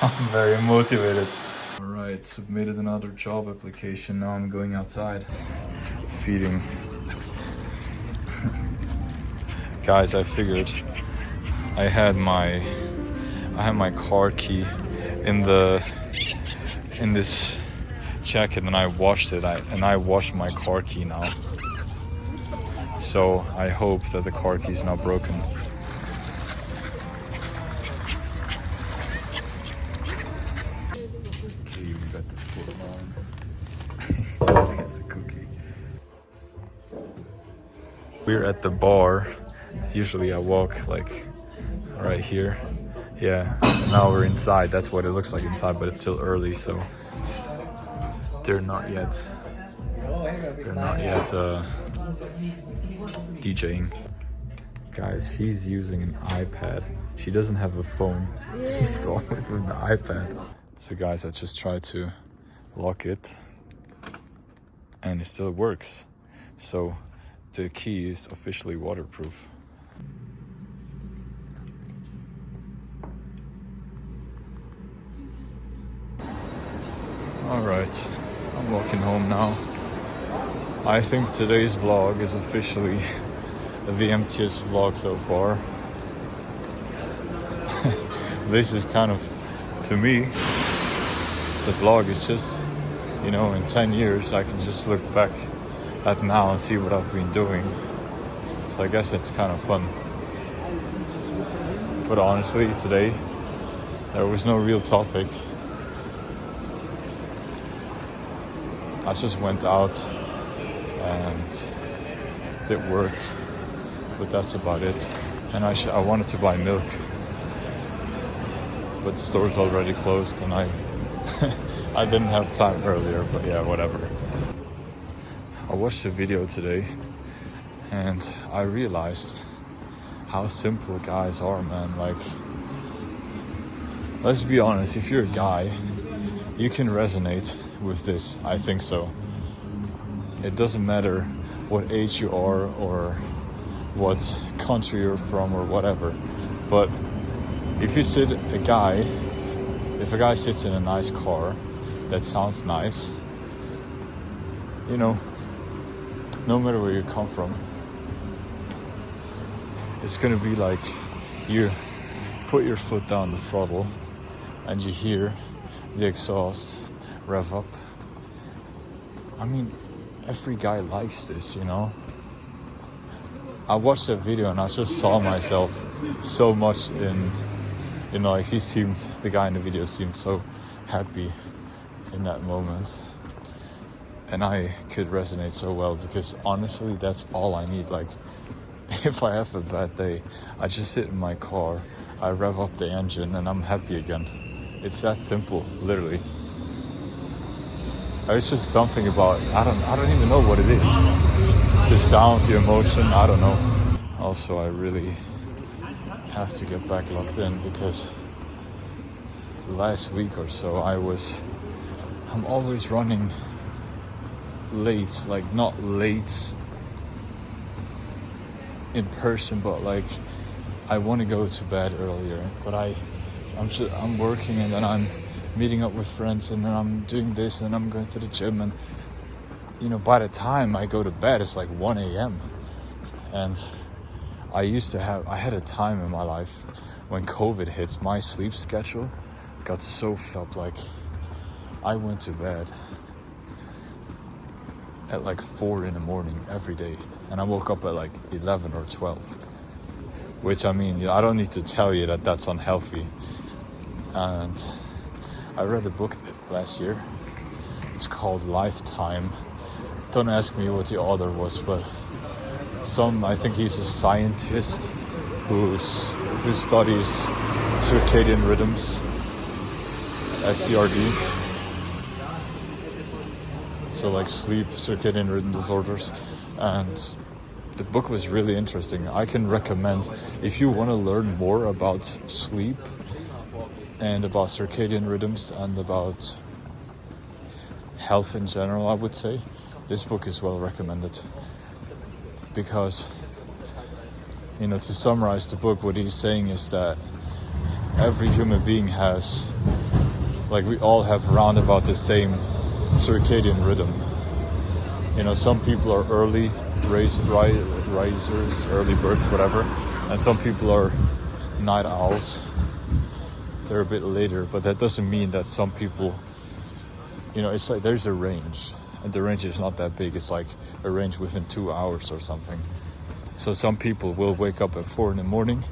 I'm very motivated. Alright, submitted another job application. Now I'm going outside. Feeding. Guys, I figured I had my car key in this jacket and I washed it. I washed my car key now. So I hope that the car key is not broken. Okay, we got the foot on. It's a cookie. We're at the bar. Usually I walk like right here. Yeah, now we're inside. That's what it looks like inside, but it's still early, so they're not yet DJing. Guys, she's using an iPad. She doesn't have a phone. She's always with an iPad. So guys, I just tried to lock it and it still works. So the key is officially waterproof. Alright, I'm walking home now. I think today's vlog is officially the emptiest vlog so far. This is kind of, to me, the vlog is just, you know, in 10 years I can just look back at now and see what I've been doing. So I guess it's kind of fun. But honestly, today, there was no real topic. I just went out and did work, but that's about it. And I wanted to buy milk, but the store's already closed and I I didn't have time earlier, but yeah, whatever. I watched a video today and I realized how simple guys are, man. Like, let's be honest, if you're a guy, you can resonate with this. I think so. It doesn't matter what age you are or what country you're from or whatever, but if a guy sits in a nice car that sounds nice, you know, no matter where you come from, it's gonna be like you put your foot down the throttle and you hear the exhaust rev up. I mean, every guy likes this, you know. I watched that video and I just saw myself so much in, you know, like the guy in the video seemed so happy in that moment. And I could resonate so well because honestly, that's all I need. Like, if I have a bad day, I just sit in my car, I rev up the engine and I'm happy again. It's that simple, literally. It's just something about, I don't even know what it is. It's the sound, the emotion, I don't know. Also, I really have to get back locked in because the last week or so I'm always running late, like not late in person, but like I want to go to bed earlier, but I'm working and then I'm meeting up with friends and then I'm doing this and then I'm going to the gym, and you know, by the time I go to bed it's like 1 a.m. and I had a time in my life when COVID hit, my sleep schedule got so fucked up. Like, I went to bed at like 4 in the morning every day and I woke up at like 11 or 12, which, I mean, I don't need to tell you that that's unhealthy. And I read a book last year. It's called Lifetime. Don't ask me what the author was, but I think he's a scientist who studies circadian rhythms, SCRD. So like sleep, circadian rhythm disorders. And the book was really interesting. I can recommend, if you want to learn more about sleep and about circadian rhythms and about health in general, I would say this book is well recommended. Because, you know, to summarize the book, what he's saying is that every human being has like we all have round about the same circadian rhythm. You know, some people are early risers, early birds, whatever, and some people are night owls. They're a bit later, but that doesn't mean that some people, you know, it's like there's a range, and the range is not that big. It's like a range within 2 hours or something. So some people will wake up at 4 in the morning,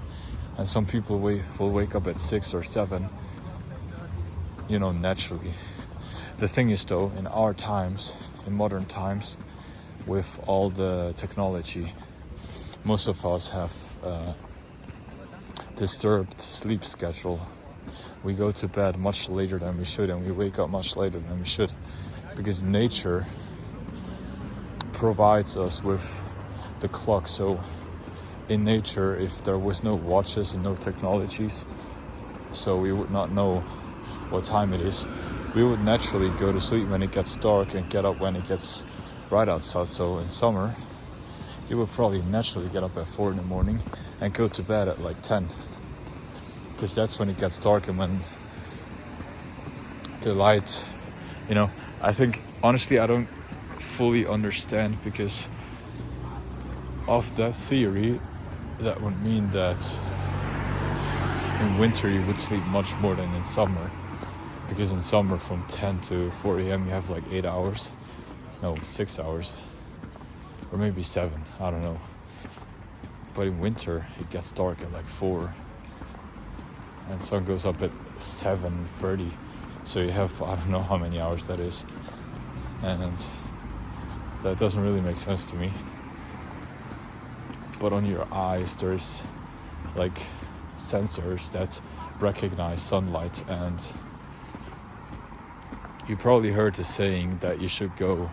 and some people will wake up at 6 or 7, you know, naturally. The thing is though, in our times, in modern times, with all the technology, most of us have disturbed sleep schedule. We go to bed much later than we should, and we wake up much later than we should, because nature provides us with the clock. So in nature, if there was no watches and no technologies, so we would not know what time it is, we would naturally go to sleep when it gets dark and get up when it gets right outside. So in summer, you would probably naturally get up at 4 in the morning and go to bed at like 10, because that's when it gets dark and when the light, you know, I think honestly I don't fully understand, because of that theory that would mean that in winter you would sleep much more than in summer, because in summer from 10 to 4 a.m. you have like 8 hours, no, 6 hours, or maybe 7, I don't know. But in winter it gets dark at like 4 and sun goes up at 7:30, so you have, I don't know how many hours that is, and that doesn't really make sense to me. But on your eyes there's like sensors that recognize sunlight, and you probably heard the saying that you should go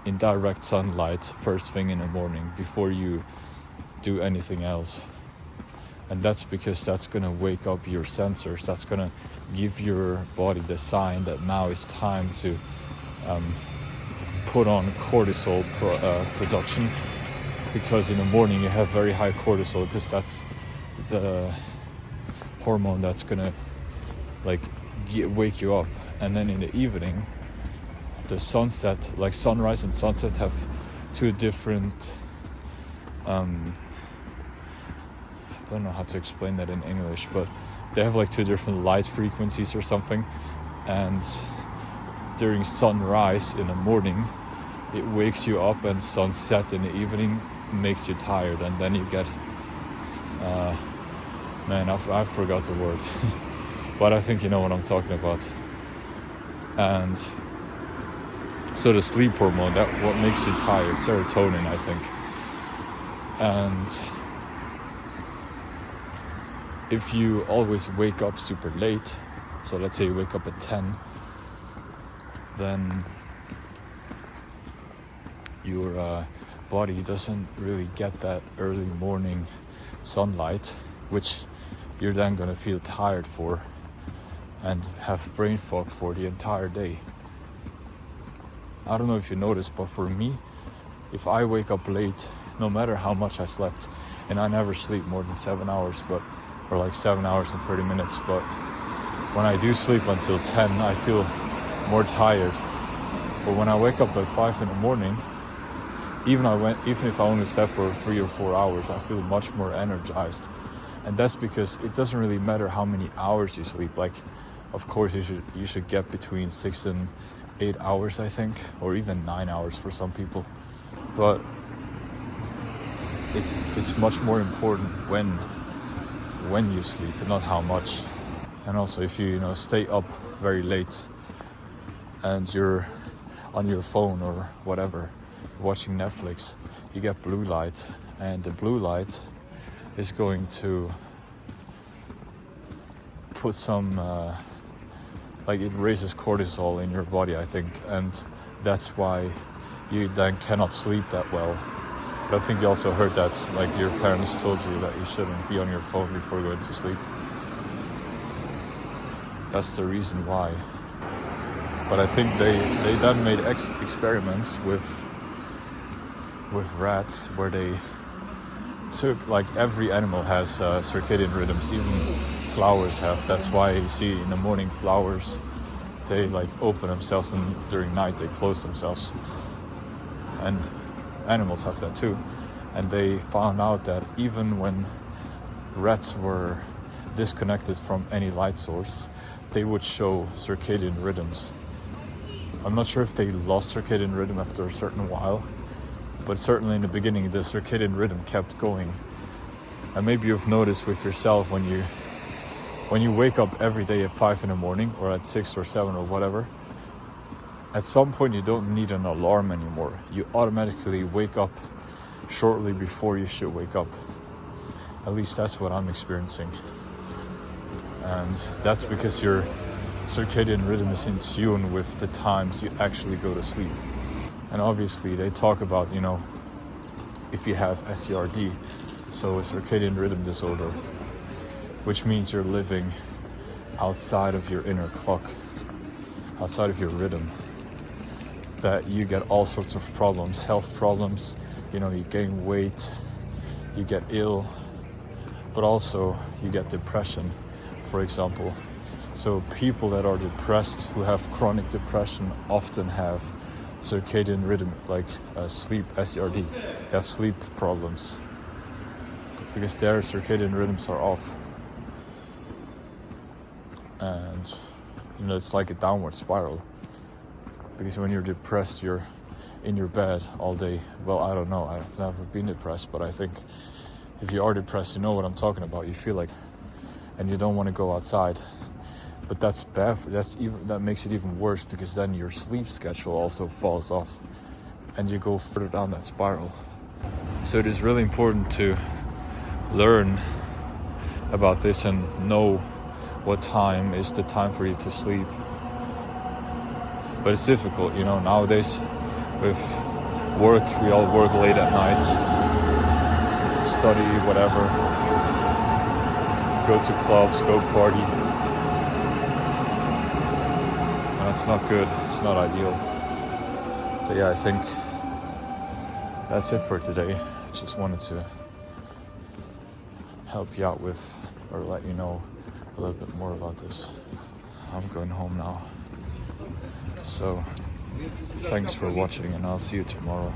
in direct sunlight first thing in the morning before you do anything else. And that's because that's going to wake up your sensors. That's going to give your body the sign that now it's time to put on cortisol production, because in the morning you have very high cortisol, because that's the hormone that's going to like wake you up. And then in the evening, the sunset, like sunrise and sunset, have two different I don't know how to explain that in English, but they have like 2 different light frequencies or something. And during sunrise in the morning it wakes you up, and sunset in the evening makes you tired, and then you get I forgot the word but I think you know what I'm talking about. And so the sleep hormone, that what makes you tired, serotonin, I think. And if you always wake up super late, so let's say you wake up at 10, then your body doesn't really get that early morning sunlight, which you're then going to feel tired for and have brain fog for the entire day. I don't know if you noticed, but for me, if I wake up late, no matter how much I slept, and I never sleep more than 7 hours, or like 7 hours and 30 minutes, but when I do sleep until 10, I feel more tired. But when I wake up at 5 in the morning, even if I only slept for 3 or 4 hours, I feel much more energized. And that's because it doesn't really matter how many hours you sleep. Like, of course you should get between 6 and 8 hours, I think, or even 9 hours for some people. But it's much more important when you sleep, not how much. And also, if you stay up very late and you're on your phone or whatever watching Netflix, you get blue light, and the blue light is going to put some it raises cortisol in your body, I think, and that's why you then cannot sleep that well. But I think you also heard that, like, your parents told you that you shouldn't be on your phone before going to sleep. That's the reason why. But I think they then made experiments with rats, where they took, like, every animal has circadian rhythms, even flowers have. That's why you see in the morning flowers, they like open themselves, and during night they close themselves. And animals have that too. And they found out that even when rats were disconnected from any light source, they would show circadian rhythms. I'm not sure if they lost circadian rhythm after a certain while, but certainly in the beginning the circadian rhythm kept going. And maybe you've noticed with yourself when you wake up every day at 5 in the morning or at 6 or 7 or whatever, at some point you don't need an alarm anymore. You automatically wake up shortly before you should wake up. At least that's what I'm experiencing. And that's because your circadian rhythm is in tune with the times you actually go to sleep. And obviously they talk about, if you have SCRD, so a circadian rhythm disorder, which means you're living outside of your inner clock, outside of your rhythm, that you get all sorts of problems, health problems, you gain weight, you get ill, but also you get depression, for example. So people that are depressed, who have chronic depression, often have circadian rhythm, like sleep, SCRD. They have sleep problems because their circadian rhythms are off. And it's like a downward spiral, because when you're depressed, you're in your bed all day. Well, I don't know, I've never been depressed, but I think if you are depressed, you know what I'm talking about. You feel like, and you don't want to go outside. But that's bad. That makes it even worse, because then your sleep schedule also falls off and you go further down that spiral. So it is really important to learn about this and know what time is the time for you to sleep. But it's difficult, nowadays with work, we all work late at night, study, whatever, go to clubs, go party. And it's not good, it's not ideal. But yeah, I think that's it for today. I just wanted to help you out with, or let you know a little bit more about this. I'm going home now. So, thanks for watching, and I'll see you tomorrow.